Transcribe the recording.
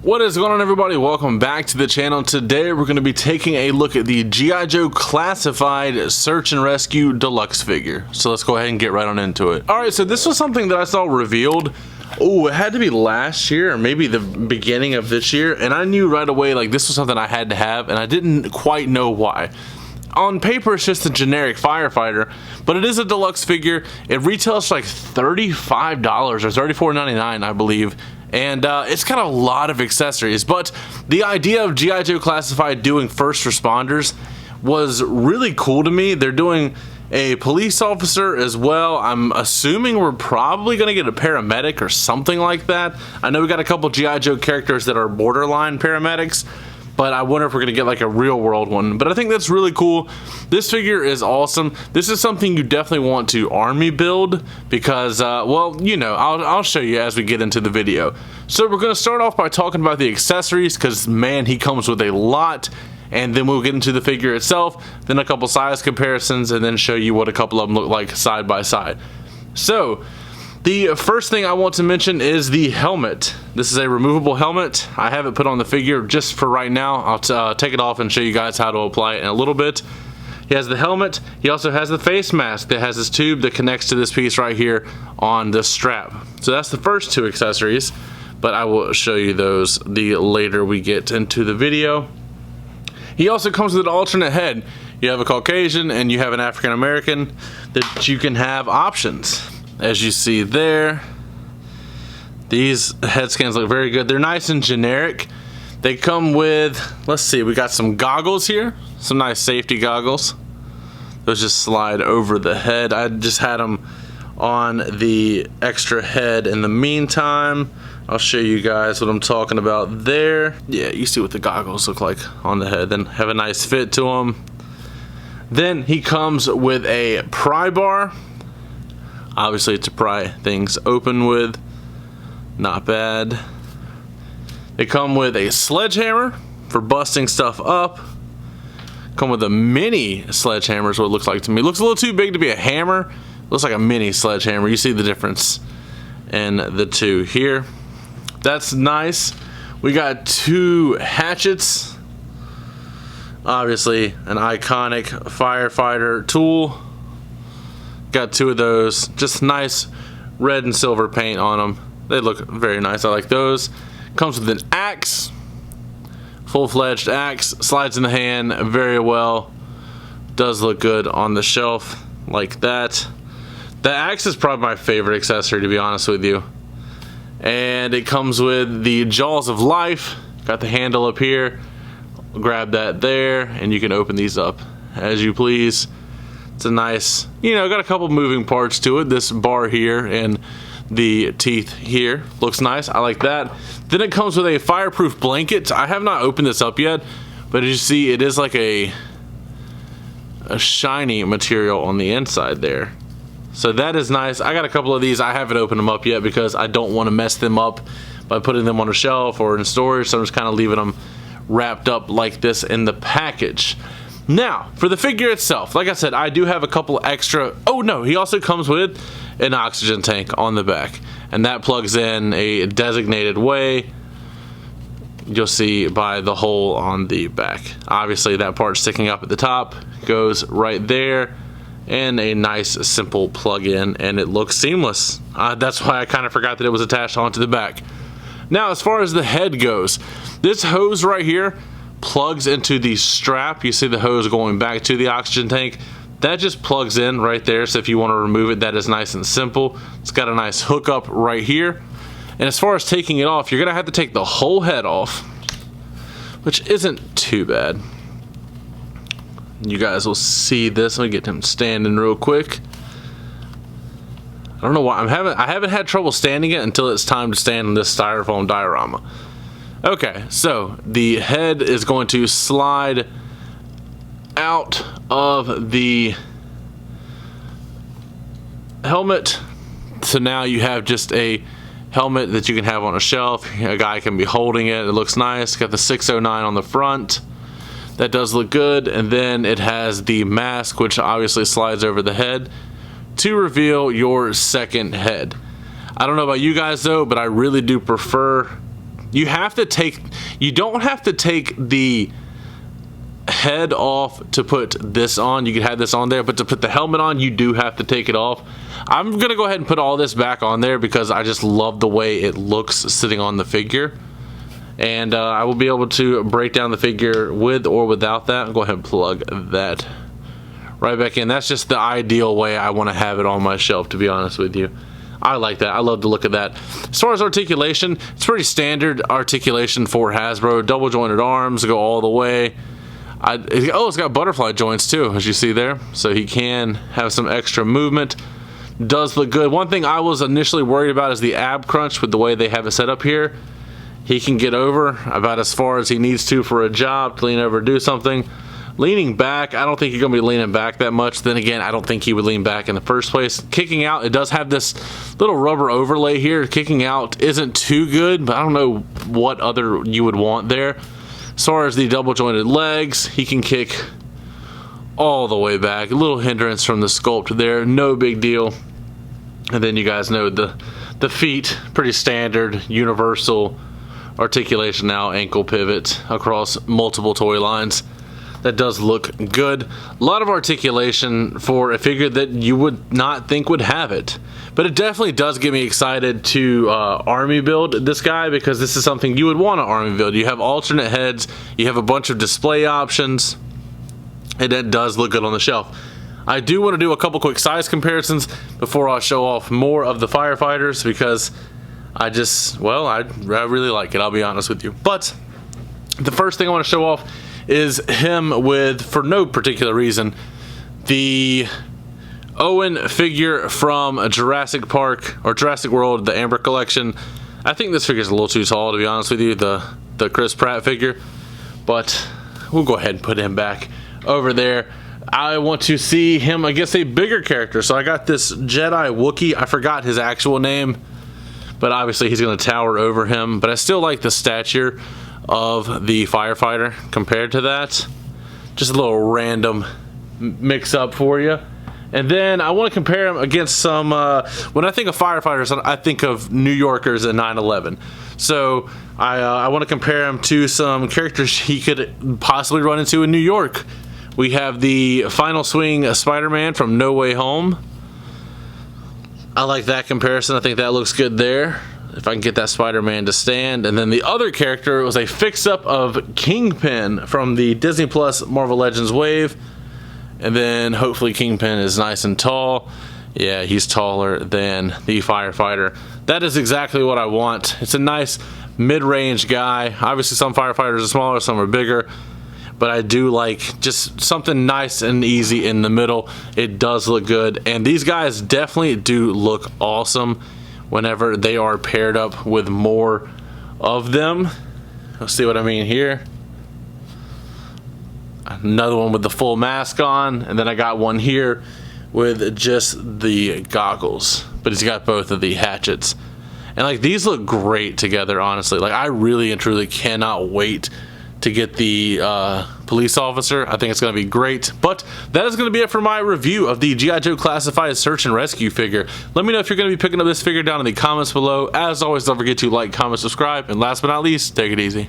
What is going on, everybody? Welcome back to the channel. Today we're going to be taking a look at the G.I. Joe Classified Search and Rescue Deluxe figure. So let's go ahead and get right on into it. Alright, so this was something that I saw revealed. Oh, it had to be last year or maybe the beginning of this year, and I knew right away like this was something I had to have, and I didn't quite know why. On paper, it's just a generic Firefighter, but it is a deluxe figure. It retails like $35 or $34.99, I believe. And it's got a lot of accessories, but the idea of G.I. Joe Classified doing first responders was really cool to me. They're doing a police officer as well. I'm assuming we're probably going to get a paramedic or something like that. I know we got a couple G.I. Joe characters that are borderline paramedics, but I wonder if we're going to get like a real world one. But I think that's really cool. This figure is awesome. This is something you definitely want to army build because, well, you know, I'll show you as we get into the video. So we're going to start off by talking about the accessories because, man, he comes with a lot. And then we'll get into the figure itself, then a couple size comparisons, and then show you what a couple of them look like side by side. So the first thing I want to mention is the helmet. This is a removable helmet. I have it put on the figure just for right now. I'll take it off and show you guys how to apply it in a little bit. He has the helmet. He also has the face mask that has this tube that connects to this piece right here on the strap. So that's the first two accessories, but I will show you those the later we get into the video. He also comes with an alternate head. You have a Caucasian and you have an African American that you can have options. As you see there, these head scans look very good. They're nice and generic. They come with, let's see, we got some goggles here, some nice safety goggles. Those just slide over the head. I just had them on the extra head in the meantime. I'll show you guys what I'm talking about there. Yeah, you see what the goggles look like on the head. Then have a nice fit to them. Then he comes with a pry bar. Obviously to pry things open with. Not bad. They come with a sledgehammer for busting stuff up. Come with a mini sledgehammer is what it looks like to me. It looks a little too big to be a hammer. Looks like a mini sledgehammer. You see the difference in the two here. That's nice. We got two hatchets. Obviously an iconic Firefighter tool. Got two of those. Just nice red and silver paint on them. They look very nice. I like those. Comes with an axe. Full-fledged axe. Slides in the hand very well. Does look good on the shelf like that. The axe is probably my favorite accessory, to be honest with you. And it comes with the Jaws of Life. Got the handle up here. Grab that there and you can open these up as you please. It's a nice, you know, got a couple moving parts to it. This bar here and the teeth here looks nice. I like that. Then it comes with a fireproof blanket. I have not opened this up yet, but as you see, it is like a shiny material on the inside there. So that is nice. I got a couple of these. I haven't opened them up yet because I don't want to mess them up by putting them on a shelf or in storage. So I'm just kind of leaving them wrapped up like this in the package. Now, for the figure itself, like I said, I do have a couple extra. Oh no, he also comes with an oxygen tank on the back, and that plugs in a designated way. You'll see by the hole on the back. Obviously, that part sticking up at the top goes right there, and a nice simple plug-in, and it looks seamless. That's why I kind of forgot that it was attached onto the back. Now, as far as the head goes, this hose right here plugs into the strap. You see the hose going back to the oxygen tank. That just plugs in right there, so if you want to remove it, that is nice and simple. It's got a nice hookup right here. And as far as taking it off, you're gonna have to take the whole head off, which isn't too bad. You guys will see this. Let me get him standing real quick. I don't know why I haven't had trouble standing it until it's time to stand on this styrofoam diorama. Okay, so the head is going to slide out of the helmet. So now you have just a helmet that you can have on a shelf. A guy can be holding it. It looks nice. Got the 609 on the front. That does look good. And then it has the mask, which obviously slides over the head to reveal your second head. I don't know about you guys though, but I really do prefer You don't have to take the head off to put this on. You could have this on there, but to put the helmet on, you do have to take it off. I'm gonna go ahead and put all this back on there because I just love the way it looks sitting on the figure. And I will be able to break down the figure with or without that. I'll go ahead and plug that right back in. That's just the ideal way I want to have it on my shelf, to be honest with you. I like that. I love the look of that. As far as articulation, it's pretty standard articulation for Hasbro. Double jointed arms go all the way. It's got butterfly joints too, as you see there, so he can have some extra movement. Does look good. One thing I was initially worried about is the ab crunch with the way they have it set up here. He can get over about as far as he needs to for a job, to lean over and do something. Leaning back, I don't think you're going to be leaning back that much. Then again, I don't think he would lean back in the first place. Kicking out, it does have this little rubber overlay here. Kicking out isn't too good, but I don't know what other you would want there. As far as the double jointed legs, he can kick all the way back. A little hindrance from the sculpt there, no big deal. And then you guys know the feet, pretty standard, universal articulation now, ankle pivot across multiple toy lines. That does look good. A lot of articulation for a figure that you would not think would have it. But it definitely does get me excited to army build this guy, because this is something you would want to army build. You have alternate heads, you have a bunch of display options, and it does look good on the shelf. I do want to do a couple quick size comparisons before I show off more of the Firefighters, because I really like it, I'll be honest with you. But the first thing I want to show off is him with, for no particular reason, the Owen figure from Jurassic Park, or Jurassic World, the Amber Collection. I think this figure is a little too tall, to be honest with you, the Chris Pratt figure. But we'll go ahead and put him back over there. I want to see him against a bigger character. So I got this Jedi Wookiee. I forgot his actual name, but obviously he's going to tower over him. But I still like the stature of the Firefighter compared to that. Just a little random mix up for you. And then I want to compare him against some, when I think of Firefighters, I think of New Yorkers in 9/11. So I want to compare him to some characters he could possibly run into in New York. We have the Final Swing Spider-Man from No Way Home. I like that comparison. I think that looks good there, if I can get that Spider-Man to stand. And then the other character was a fix-up of Kingpin from the Disney Plus Marvel Legends wave. And then hopefully Kingpin is nice and tall. Yeah, he's taller than the Firefighter. That is exactly what I want. It's a nice mid-range guy. Obviously some Firefighters are smaller, some are bigger. But I do like just something nice and easy in the middle. It does look good. And these guys definitely do look awesome whenever they are paired up with more of them. Let's see what I mean here. Another one with the full mask on, and then I got one here with just the goggles, but he's got both of the hatchets. And like, these look great together, honestly. Like, I really and truly cannot wait to get the police officer. I think it's going to be great. But that is going to be it for my review of the G.I. Joe Classified Search and Rescue figure. Let me know if you're going to be picking up this figure down in the comments below. As always, don't forget to like, comment, subscribe, and last but not least, take it easy.